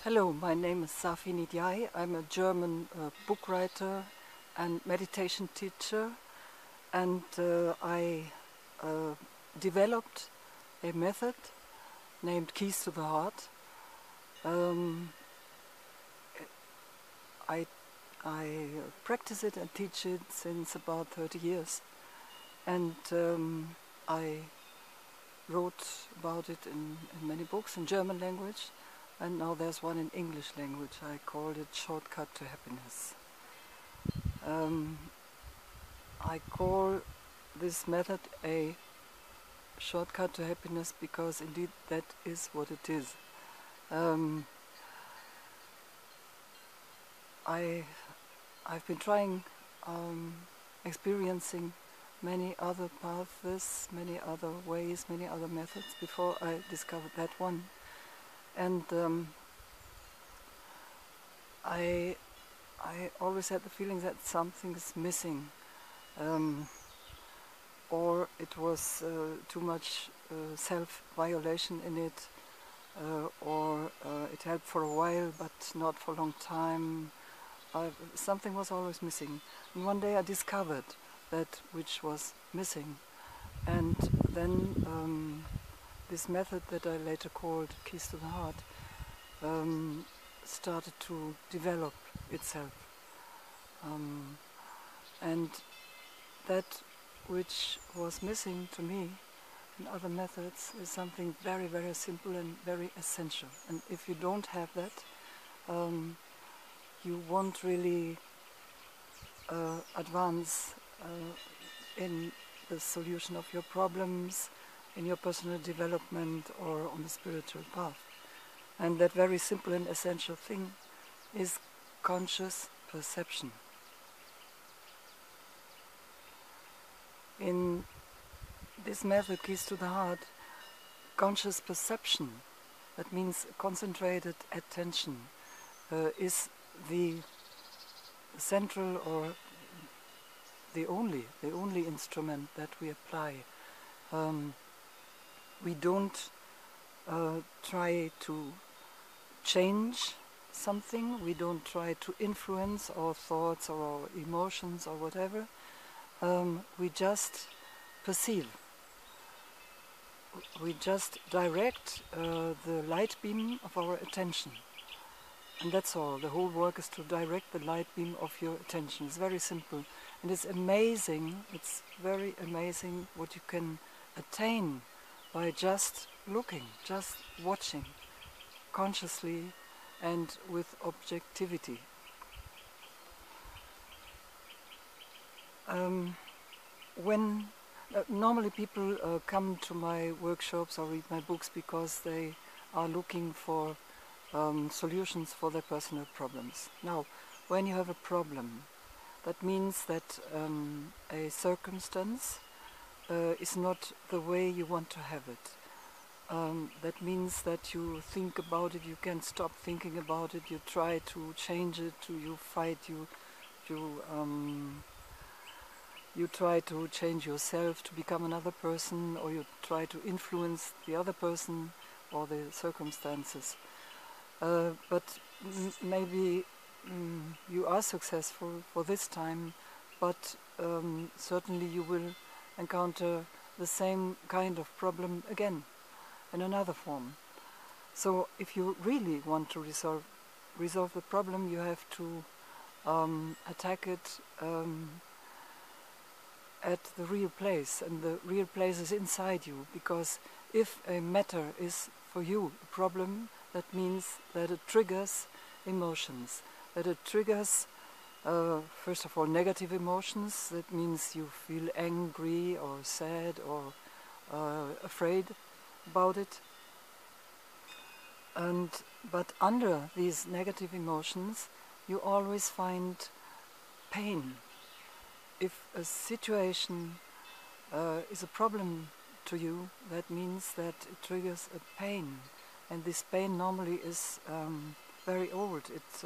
Hello, my name is Safi Nidyai. I'm a German book writer and meditation teacher, and I developed a method named Keys to the Heart. I practice it and teach it since about 30 years, and I wrote about it in many books in German language, and now there's one in English language. I called it Shortcut to Happiness. I call this method a shortcut to happiness because indeed that is what it is. I've been trying, experiencing many other paths, many other ways, many other methods before I discovered that one. And I always had the feeling that something is missing, or it was too much self-violation in it, or it helped for a while but not for a long time. Something was always missing. And one day I discovered that which was missing, and then this method that I later called Keys to the Heart started to develop itself. And that which was missing to me in other methods is something very, very simple and very essential. And if you don't have that, you won't really advance in the solution of your problems, in your personal development, or on the spiritual path. And that very simple and essential thing is conscious perception. In this method, Keys to the Heart, conscious perception, that means concentrated attention, is the central or the only instrument that we apply. We don't try to change something, we don't try to influence our thoughts or our emotions or whatever. We just perceive. We just direct the light beam of our attention. And that's all. The whole work is to direct the light beam of your attention. It's very simple. And it's amazing, it's very amazing what you can attain by just looking, just watching, consciously and with objectivity. When normally people come to my workshops or read my books because they are looking for solutions for their personal problems. Now, when you have a problem, that means that a circumstance is not the way you want to have it. That means that you think about it, you can't stop thinking about it, you try to change it, you fight, you try to change yourself to become another person, or you try to influence the other person or the circumstances. But maybe you are successful for this time, but certainly you will encounter the same kind of problem again in another form. So if you really want to resolve the problem, you have to attack it at the real place, and the real place is inside you, because if a matter is for you a problem, that means that it triggers emotions, that it triggers first of all negative emotions. That means you feel angry or sad or afraid about it. But under these negative emotions you always find pain. If a situation is a problem to you, that means that it triggers a pain, and this pain normally is very old. It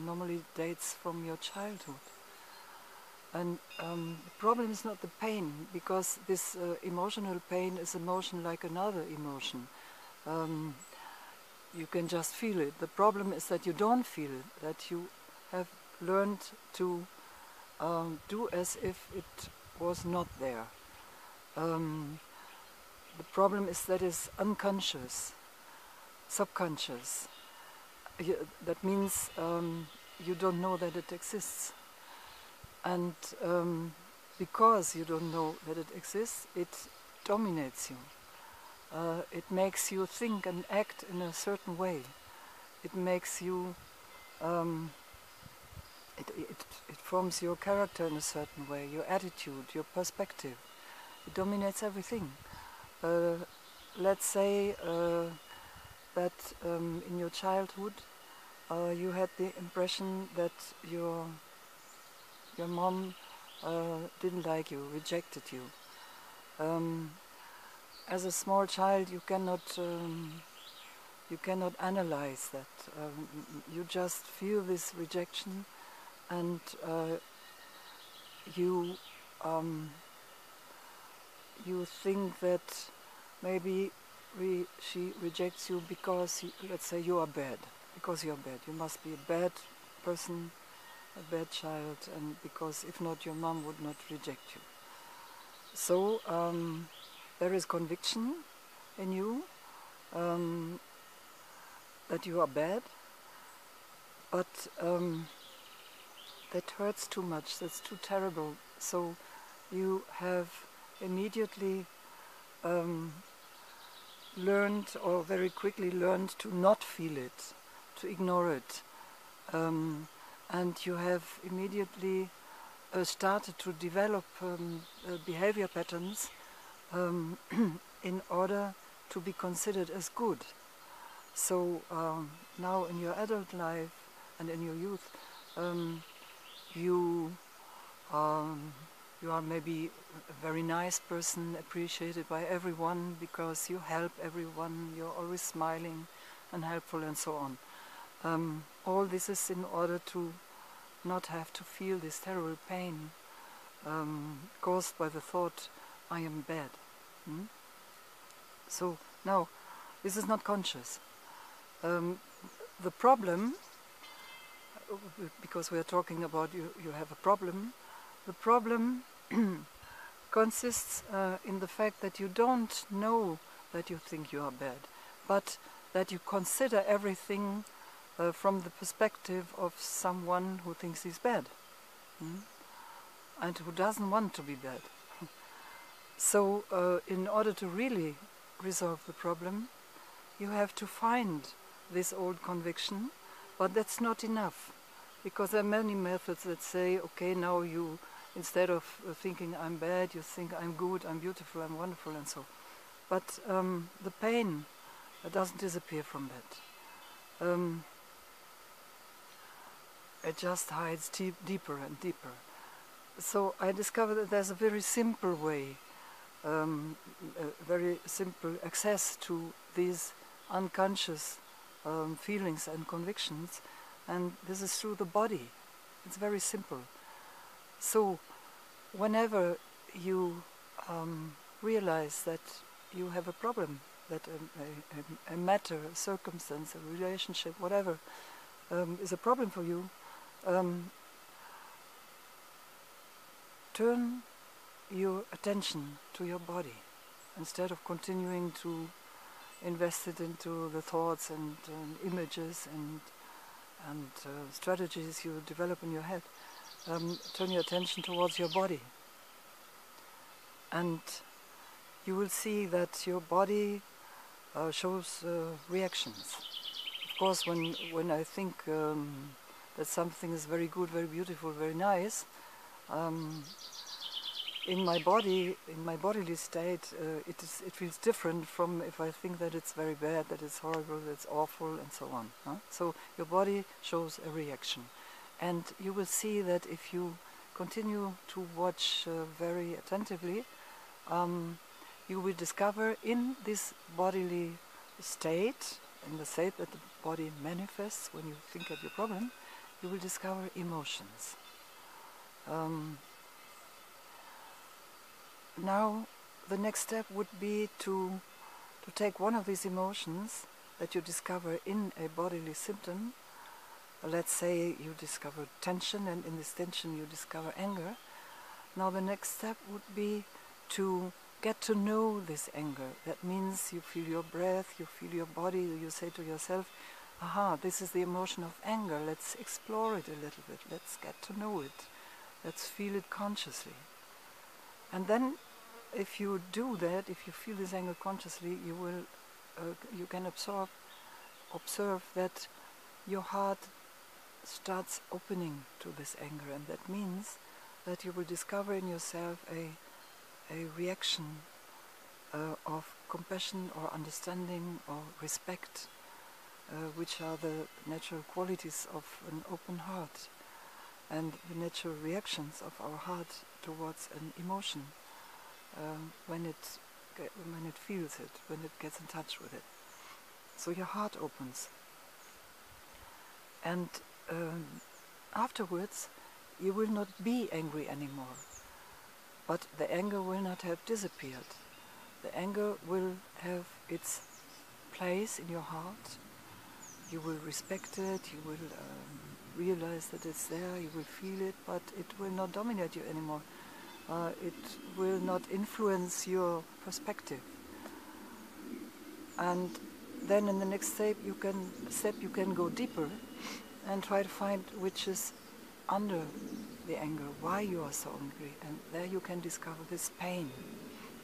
normally dates from your childhood. And the problem is not the pain, because this emotional pain is emotion like another emotion. you can just feel it. The problem is that you don't feel it, that you have learned to do as if it was not there. The problem is that it's unconscious, subconscious. That means you don't know that it exists. And because you don't know that it exists, it dominates you. It makes you think and act in a certain way. It makes you, it forms your character in a certain way, your attitude, your perspective. It dominates everything. Let's say that in your childhood you had the impression that your mom didn't like you, rejected you. As a small child, you cannot analyze that. You just feel this rejection, and you think that maybe she rejects you because, let's say, you are bad. Because you are bad, you must be a bad person, a bad child, and because if not, your mom would not reject you. So there is conviction in you that you are bad, but that hurts too much, that's too terrible. So you have immediately learned, or very quickly learned, to not feel it, to ignore it. And you have immediately started to develop behavior patterns in order to be considered as good. So now in your adult life and in your youth, you are maybe a very nice person, appreciated by everyone because you help everyone, you're always smiling and helpful and so on. All this is in order to not have to feel this terrible pain caused by the thought, I am bad. So now, this is not conscious. The problem, because we are talking about you have a problem, the problem consists in the fact that you don't know that you think you are bad, but that you consider everything from the perspective of someone who thinks he's bad and who doesn't want to be bad. So in order to really resolve the problem, you have to find this old conviction, but that's not enough, because there are many methods that say, okay, now you, instead of thinking I'm bad, you think I'm good, I'm beautiful, I'm wonderful, and so. But the pain doesn't disappear from that. It just hides deeper and deeper. So I discovered that there's a very simple way, a very simple access to these unconscious feelings and convictions, and this is through the body. It's very simple. So whenever you realize that you have a problem, that a matter, a circumstance, a relationship, whatever is a problem for you, turn your attention to your body instead of continuing to invest it into the thoughts and images and strategies you develop in your head. Turn your attention towards your body, and you will see that your body shows reactions. Of course, when I think that something is very good, very beautiful, very nice, in my bodily state, it feels different from if I think that it's very bad, that it's horrible, that it's awful, and so on. So your body shows a reaction, and you will see that if you continue to watch very attentively, you will discover in this bodily state, in the state that the body manifests when you think of your problem, you will discover emotions. Now the next step would be to take one of these emotions that you discover in a bodily symptom. Let's say you discover tension, and in this tension you discover anger. Now the next step would be to get to know this anger. That means you feel your breath, you feel your body, you say to yourself, aha, this is the emotion of anger, let's explore it a little bit, let's get to know it, let's feel it consciously. And then if you do that, if you feel this anger consciously, you can observe that your heart starts opening to this anger, and that means that you will discover in yourself a reaction of compassion or understanding or respect, which are the natural qualities of an open heart and the natural reactions of our heart towards an emotion when it feels it, when it gets in touch with it. So your heart opens, and afterwards you will not be angry anymore, but the anger will not have disappeared. The anger will have its place in your heart. You will respect it, you will realize that it's there, you will feel it, but it will not dominate you anymore. It will not influence your perspective. And then in the next step you can go deeper and try to find which is under the anger, why you are so angry, and there you can discover this pain.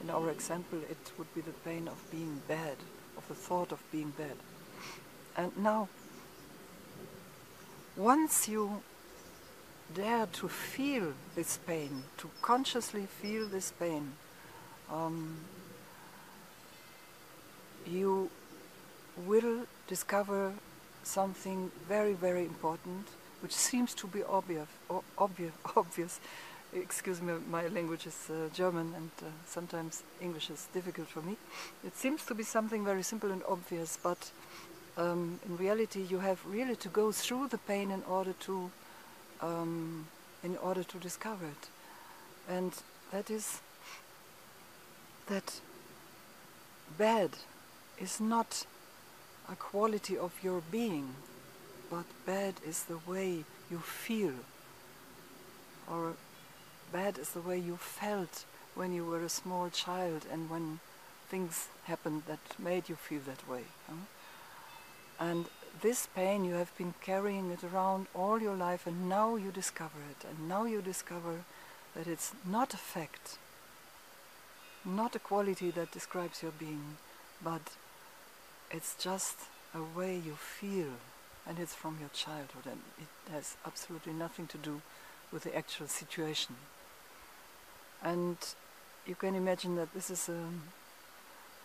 In our example, it would be the pain of being bad, of the thought of being bad. And now, once you dare to feel this pain, to consciously feel this pain, you will discover something very, very important, which seems to be obvious. Excuse me, my language is German, and sometimes English is difficult for me. It seems to be something very simple and obvious, but in reality you have really to go through the pain in order to discover it. And that is that bad is not a quality of your being, but bad is the way you feel, or bad is the way you felt when you were a small child and when things happened that made you feel that way. And this pain, you have been carrying it around all your life, and now you discover it, and now you discover that it's not a fact, not a quality that describes your being, but it's just a way you feel, and it's from your childhood, and it has absolutely nothing to do with the actual situation. And you can imagine that this is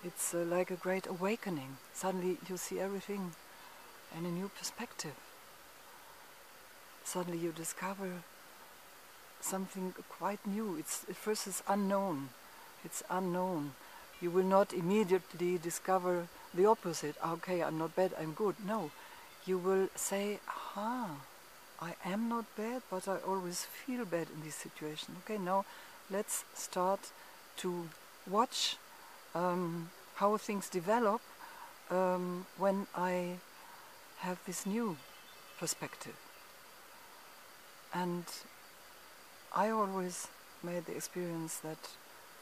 it's like a great awakening. Suddenly you see everything in a new perspective. Suddenly you discover something quite new. At first it's unknown. It's unknown. You will not immediately discover the opposite. Okay, I'm not bad, I'm good. No. You will say, aha, I am not bad, but I always feel bad in this situation. Okay, now let's start to watch how things develop when I have this new perspective. And I always made the experience that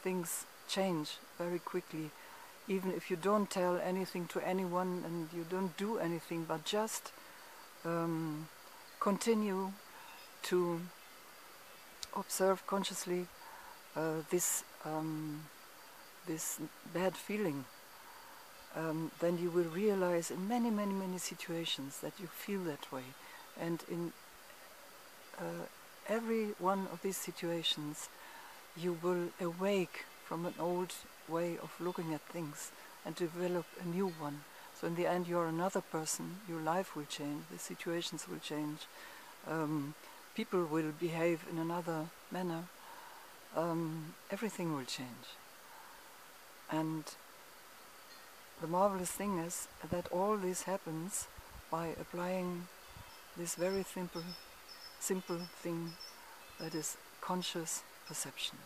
things change very quickly, even if you don't tell anything to anyone and you don't do anything, but just continue to observe consciously this bad feeling. Then you will realize in many, many, many situations that you feel that way. And in every one of these situations you will awake from an old way of looking at things and develop a new one. So in the end you're another person, your life will change, the situations will change, people will behave in another manner, everything will change. And the marvelous thing is that all this happens by applying this very simple thing that is conscious perception.